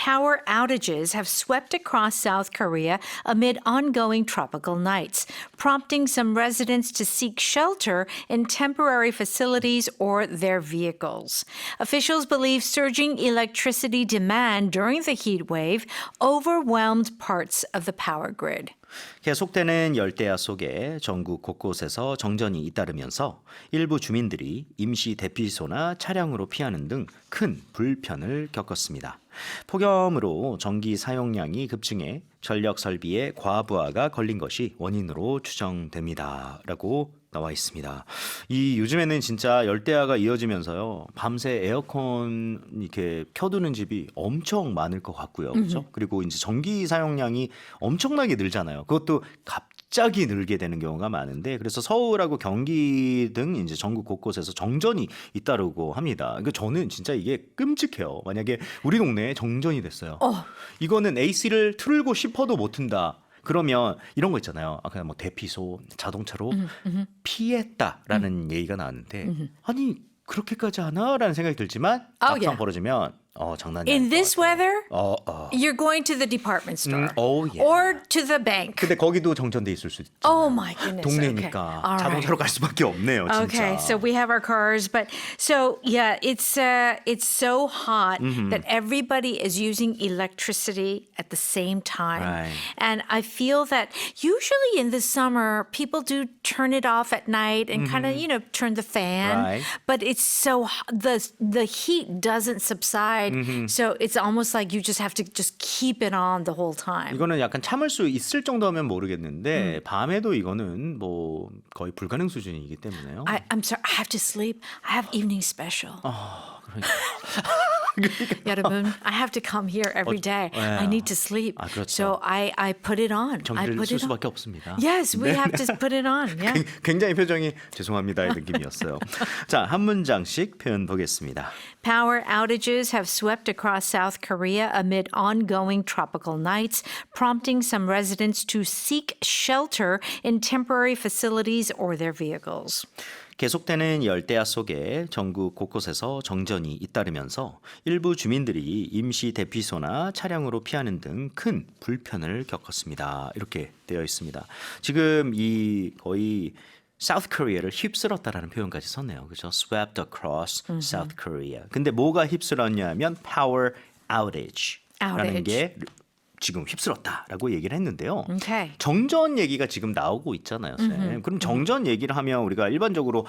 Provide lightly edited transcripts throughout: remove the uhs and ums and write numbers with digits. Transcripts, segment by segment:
Power outages have swept across South Korea amid ongoing tropical nights, prompting some residents to seek shelter in temporary facilities or their vehicles. Officials believe surging electricity demand during the heat wave overwhelmed parts of the power grid. 계속되는 열대야 속에 전국 곳곳에서 정전이 잇따르면서 일부 주민들이 임시 대피소나 차량으로 피하는 등 큰 불편을 겪었습니다. 폭염으로 전기 사용량이 급증해 전력 설비의 과부하가 걸린 것이 원인으로 추정됩니다. 라고 나와 있습니다. 이 요즘에는 진짜 열대야가 이어지면서요. 밤새 에어컨 이렇게 켜두는 집이 엄청 많을 것 같고요. 그렇죠? 그리고 이제 전기 사용량이 엄청나게 늘잖아요. 그것도 갑자기 늘게 되는 경우가 많은데 그래서 서울하고 경기 등 이제 전국 곳곳에서 정전이 잇따르고 합니다. 그러니까 저는 진짜 이게 끔찍해요. 만약에 우리 동네에 정전이 됐어요. 이거는 AC를 틀고 싶어도 못 튼다. 그러면 이런 거 있잖아요. 그냥 뭐 대피소 자동차로 피했다라는 얘기가 나왔는데 아니 그렇게까지 하나라는 생각이 들지만 막상 yeah. 벌어지면 장난이 In 아닐 것 this 같아요. weather, you're going to the department store oh, yeah. or to the bank. 근데 거기도 정전돼 있을 수 있죠. Oh my goodness. 동네니까 Okay. All 자동차로 right. 갈 수밖에 없네요, 진짜. Okay, so we have our cars, but so yeah, it's so hot that everybody is using electricity at the same time, Right. and I feel that usually in the summer people do turn it off at night and kind of turn the fan, Right. but it's so the heat doesn't subside, so it's almost like you just have to just keep it on the whole time. 이거는 약간 참을 수 있을 정도면 모르겠는데 밤에도 이거는 뭐 거의 불가능 수준이기 때문에요. I'm sorry, I have to sleep. I have evening special. 그러니까. 여러분, I have to come here every day. I need to sleep. 그렇죠. So I put it on. I 전기를 put 쓸 it on. 수밖에 없습니다. Yes, we have to put it on. Yeah. 굉장히 표정이 죄송합니다의 느낌이었어요. 자, 한 문장씩 표현 보겠습니다. Power outages have swept across South Korea amid ongoing tropical nights, prompting some residents to seek shelter in temporary facilities or their vehicles. 계속되는 열대야 속에 전국 곳곳에서 정전이 잇따르면서 일부 주민들이 임시 대피소나 차량으로 피하는 등 큰 불편을 겪었습니다. 이렇게 되어 있습니다. 지금 이 거의 South Korea를 휩쓸었다라는 표현까지 썼네요. 그렇죠? Swept across South Korea. 근데 뭐가 휩쓸었냐면 power outage라는 게 지금 휩쓸었다라고 얘기를 했는데요. Okay. 정전 얘기가 지금 나오고 있잖아요, 쌤. 그럼 정전 얘기를 하면 우리가 일반적으로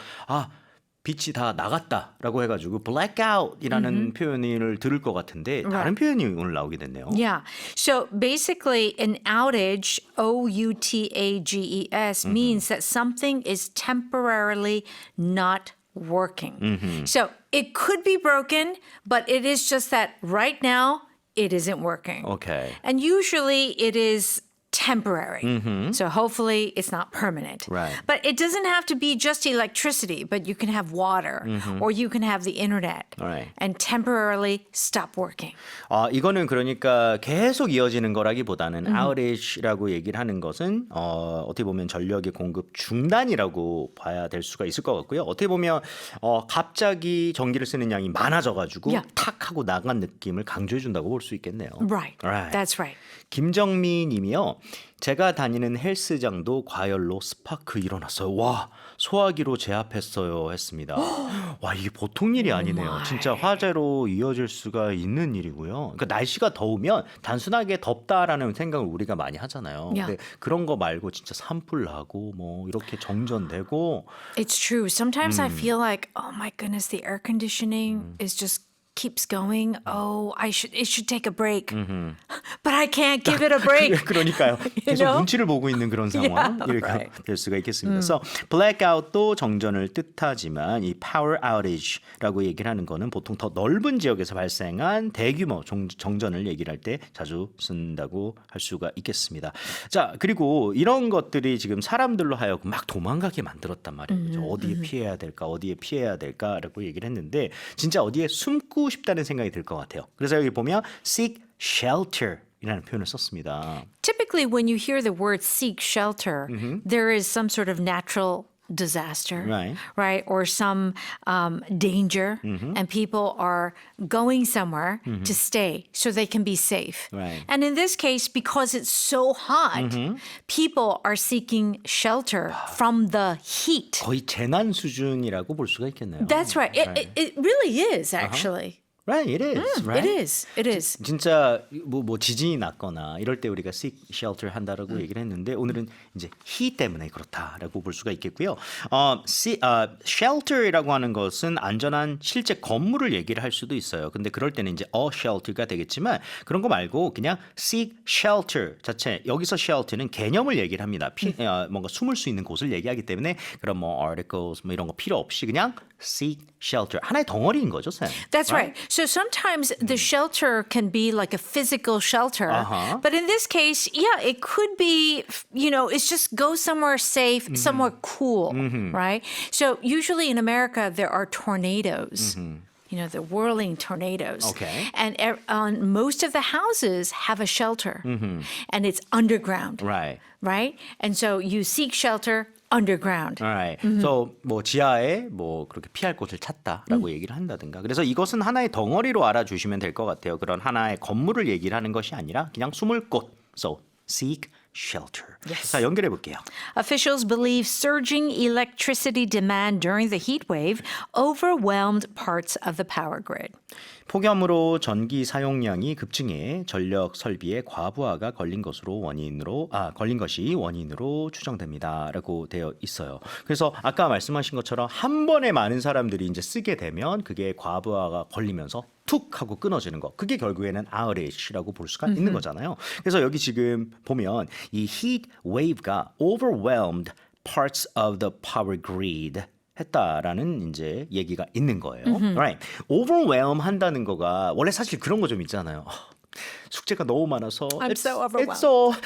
빛이 다 나갔다라고 해가지고 blackout이라는 표현을 들을 것 같은데 다른 표현이 오늘 나오게 됐네요. Yeah. So basically, an outage, O-U-T-A-G-E-S, means that something is temporarily not working. So it could be broken, but it is just that right now, it isn't working. Okay. And usually it is temporary. So hopefully it's not permanent. Right. But it doesn't have to be just electricity, but you can have water or you can have the internet Right. and temporarily stop working. 이거는 그러니까 계속 이어지는 거라기보다는 outage라고 얘기를 하는 것은 어떻게 보면 전력의 공급 중단이라고 봐야 될 수가 있을 것 같고요. 어떻게 보면 갑자기 전기를 쓰는 양이 많아져가지고 Yeah. 탁 하고 나간 느낌을 강조해 준다고 볼 수 있겠네요. Right. Right. That's right. 김정미 님이요. 제가 다니는 헬스장도 과열로 스파크 일어났어요. 와, 소화기로 제압했어요 했습니다. 와, 이게 보통 일이 아니네요. 진짜 화재로 이어질 수가 있는 일이고요. 그러니까 날씨가 더우면 단순하게 덥다라는 생각을 우리가 많이 하잖아요. Yeah. 근데 그런 거 말고 진짜 산불 나고 뭐 이렇게 정전되고 It's true. Sometimes I feel like, oh my goodness, the air conditioning is just keeps going. Oh, it should take a break. But I can't give it a break. 그러니까요. 계속 know? 눈치를 보고 있는 그런 상황 Yeah, 이렇게 right. 될 수가 있겠습니다. 그래서 blackout도 정전을 뜻하지만 이 power outage라고 얘기를 하는 거는 보통 더 넓은 지역에서 발생한 대규모 정전을 얘기를 할 때 자주 쓴다고 할 수가 있겠습니다. 자, 그리고 이런 것들이 지금 사람들로 하여금 막 도망가게 만들었단 말이에요. 그죠? 어디에 피해야 될까? 어디에 피해야 될까라고 얘기를 했는데 진짜 어디에 숨고 싶다는 생각이 들 것 같아요. 그래서 여기 보면 seek shelter 이라는 표현을 썼습니다. Typically, when you hear the word seek shelter, there is some sort of natural disaster, Right. or some danger, and people are going somewhere to stay so they can be safe. Right. And in this case, because it's so hot, people are seeking shelter from the heat. 거의 재난 수준이라고 볼 수가 있겠네요. That's right. It really is, actually. Right, it is. Right? It is. It is. 진짜 뭐 지진이 났거나 이럴 때 우리가 seek shelter 한다라고 얘기를 했는데 오늘은 이제 heat 때문에 그렇다라고 볼 수가 있겠고요. shelter이라고 하는 것은 안전한 실제 건물을 얘기를 할 수도 있어요. 근데 그럴 때는 이제 a shelter가 되겠지만 그런 거 말고 그냥 seek shelter 자체 여기서 shelter는 개념을 얘기를 합니다. 뭔가 숨을 수 있는 곳을 얘기하기 때문에 그런 뭐 articles 뭐 이런 거 필요 없이 그냥 seek shelter 하나의 덩어리인 거죠, 쌤. That's right. So sometimes the shelter can be like a physical shelter. But in this case, yeah, it could be, it's just go somewhere safe, somewhere cool, right? So usually in America, there are tornadoes. The whirling tornadoes. Okay. And most of the houses have a shelter. And it's underground. Right. Right? And so you seek shelter underground. Alright. So 뭐 지하에 뭐 그렇게 피할 곳을 찾다라고 얘기를 한다든가. 그래서 이것은 하나의 덩어리로 알아주시면 될 것 같아요. 그런 하나의 건물을 얘기를 하는 것이 아니라 그냥 숨을 곳. So seek shelter. Yes. 자, 연결해 볼게요. Officials believe surging electricity demand during the heat wave overwhelmed parts of the power grid. 폭염으로 전기 사용량이 급증해 전력 설비의 과부하가 걸린 것이 원인으로 추정됩니다라고 되어 있어요. 그래서 아까 말씀하신 것처럼 한 번에 많은 사람들이 이제 쓰게 되면 그게 과부하가 걸리면서 툭 하고 끊어지는 거. 그게 결국에는 outage라고 볼 수가 있는 거잖아요. 그래서 여기 지금 보면 이 heat wave가 overwhelmed parts of the power grid 했다라는 이제 얘기가 있는 거예요. Right. Overwhelm 한다는 거가 원래 사실 그런 거 좀 있잖아요. 숙제가 너무 많아서 I'm so overwhelmed.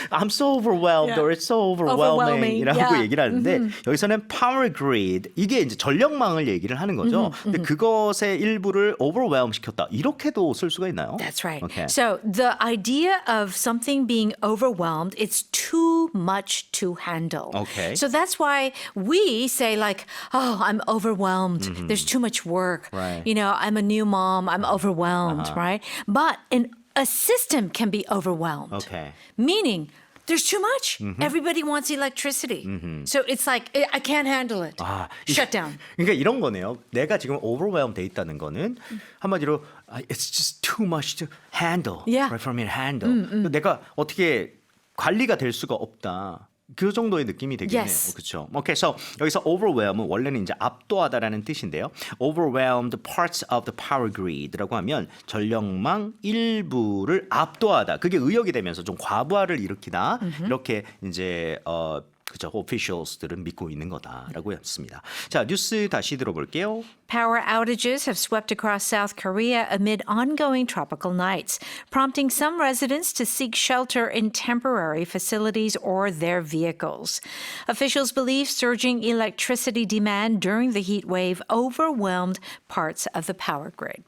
I'm so overwhelmed Yeah. or it's so overwhelming이라고 Yeah. 얘기를 하는데 여기서는 power grid 이게 이제 전력망을 얘기를 하는 거죠. 근데 그것의 일부를 overwhelm 시켰다. 이렇게도 쓸 수가 있나요? That's right. Okay. So the idea of something being overwhelmed, it's too much to handle. Okay. So that's why we say like, oh, I'm overwhelmed. There's too much work. Right. I'm a new mom. I'm overwhelmed, right? But a system can be overwhelmed. Okay. Meaning there's too much. Everybody wants electricity. So it's like, I can't handle it. Shut down. 그러니까 이런 거네요. 내가 지금 overwhelmed 돼 있다는 거는 한마디로 it's just too much to handle. Yeah. Right, for me to handle. 내가 어떻게 관리가 될 수가 없다. 그 정도의 느낌이 되겠네요. Yes. 그렇죠. Okay, so 여기서 overwhelm은 원래는 이제 압도하다라는 뜻인데요. Overwhelmed parts of the power grid라고 하면 전력망 일부를 압도하다. 그게 의역이 되면서 좀 과부하를 일으키다. 이렇게 이제 그죠. officials들은 믿고 있는 거다라고 했습니다. 자, 뉴스 다시 들어볼게요. Power outages have swept across South Korea amid ongoing tropical nights, prompting some residents to seek shelter in temporary facilities or their vehicles. Officials believe surging electricity demand during the heat wave overwhelmed parts of the power grid.